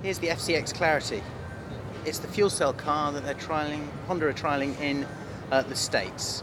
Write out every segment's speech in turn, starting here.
Here's the FCX Clarity. It's the fuel cell car that Honda are trialling in the States.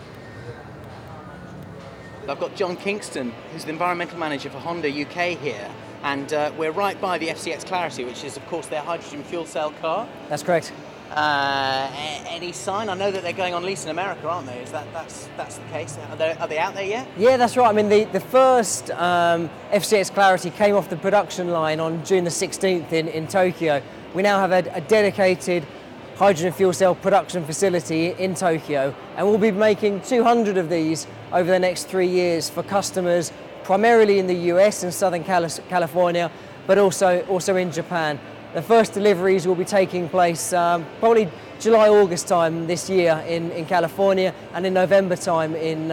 I've got John Kingston, who's the environmental manager for Honda UK here, and we're right by the FCX Clarity, which is of course their hydrogen fuel cell car. That's correct. Any sign? I know that they're going on lease in America, aren't they? That's the case? Are they out there yet? Yeah, that's right. I mean, the first FCX Clarity came off the production line on June the 16th in Tokyo. We now have a dedicated hydrogen fuel cell production facility in Tokyo, and we'll be making 200 of these over the next 3 years for customers primarily in the US and Southern California, but also in Japan. The first deliveries will be taking place probably July, August time this year in California, and in November time in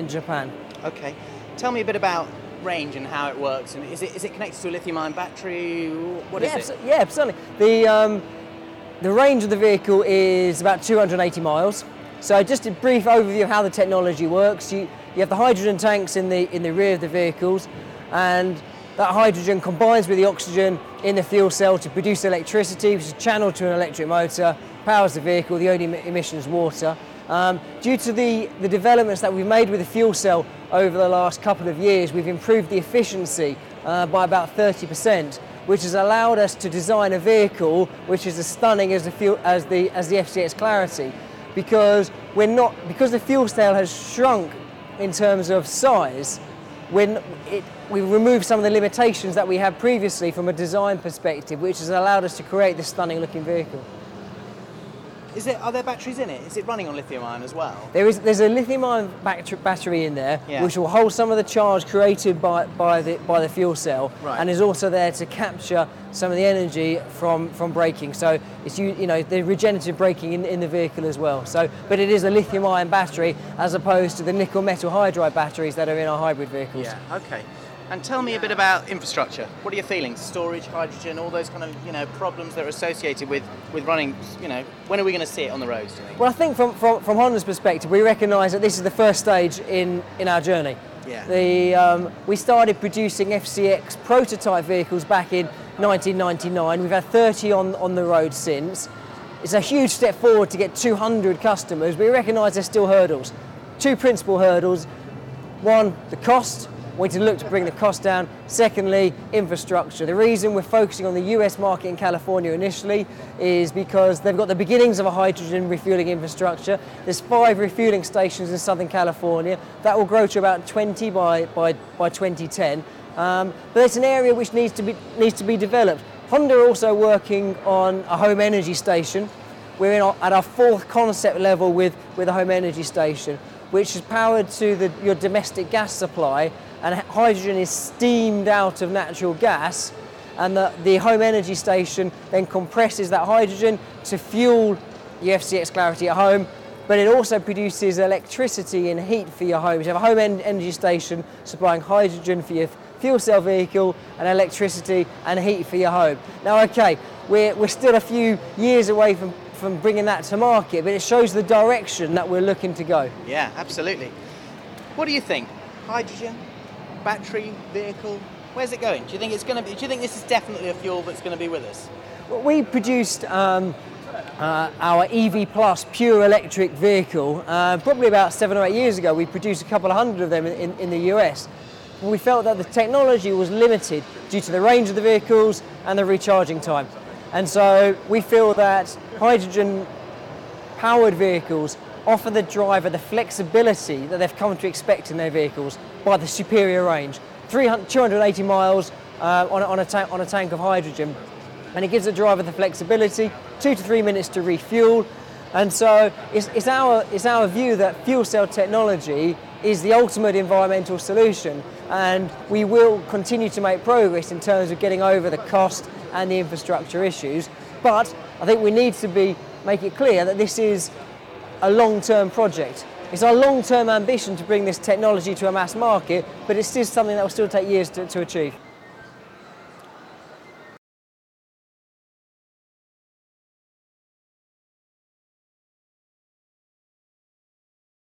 Japan. Okay. Tell me a bit about range and how it works. And is it connected to a lithium-ion battery? What is it? Yeah, absolutely. The range of the vehicle is about 280 miles. So just a brief overview of how the technology works. You have the hydrogen tanks in the rear of the vehicles, and that hydrogen combines with the oxygen in the fuel cell to produce electricity, which is channeled to an electric motor, powers the vehicle. The only emission is water. Due to the developments that we've made with the fuel cell over the last couple of years, we've improved the efficiency by about 30%, which has allowed us to design a vehicle which is as stunning as the FCX Clarity, because the fuel cell has shrunk in terms of size. We've removed some of the limitations that we had previously from a design perspective, which has allowed us to create this stunning looking vehicle. Are there batteries in it? Is it running on lithium-ion as well? There's a lithium-ion battery in there, yeah, which will hold some of the charge created by the fuel cell, right, and is also there to capture some of the energy from braking. So it's the regenerative braking in the vehicle as well. But it is a lithium-ion battery as opposed to the nickel metal hydride batteries that are in our hybrid vehicles. Yeah. Okay. And tell me a bit about infrastructure. What are your feelings? Storage, hydrogen, all those kind of problems that are associated with running. When are we going to see it on the roads, do you think? Well, I think from Honda's perspective, we recognise that this is the first stage in our journey. Yeah. We started producing FCX prototype vehicles back in 1999. We've had 30 on the road since. It's a huge step forward to get 200 customers, but we recognise there's still hurdles. Two principal hurdles. One, the cost. We need to look to bring the cost down. Secondly, infrastructure. The reason we're focusing on the US market in California initially is because they've got the beginnings of a hydrogen refueling infrastructure. There's 5 refueling stations in Southern California. That will grow to about 20 by 2010. But it's an area which needs to be developed. Honda are also working on a home energy station. We're at our 4th concept level with a home energy station, which is powered to your domestic gas supply, and hydrogen is steamed out of natural gas, and the home energy station then compresses that hydrogen to fuel the FCX Clarity at home, but it also produces electricity and heat for your home. You have a home energy station supplying hydrogen for your fuel cell vehicle and electricity and heat for your home. Now, okay, we're still a few years away from bringing that to market, but it shows the direction that we're looking to go. Yeah, absolutely. What do you think? Hydrogen, battery, vehicle, where's it going? Do you think this is definitely a fuel that's going to be with us? Well, we produced our EV Plus pure electric vehicle probably about 7 or 8 years ago. We produced a couple of hundred of them in the US. We felt that the technology was limited due to the range of the vehicles and the recharging time. And so we feel that hydrogen-powered vehicles offer the driver the flexibility that they've come to expect in their vehicles by the superior range. 280 miles on a tank of hydrogen, and it gives the driver the flexibility, 2 to 3 minutes to refuel. And so it's our view that fuel cell technology is the ultimate environmental solution, and we will continue to make progress in terms of getting over the cost and the infrastructure issues. But I think we need to make it clear that this is a long-term project. It's our long-term ambition to bring this technology to a mass market, but it's still something that will still take years to achieve.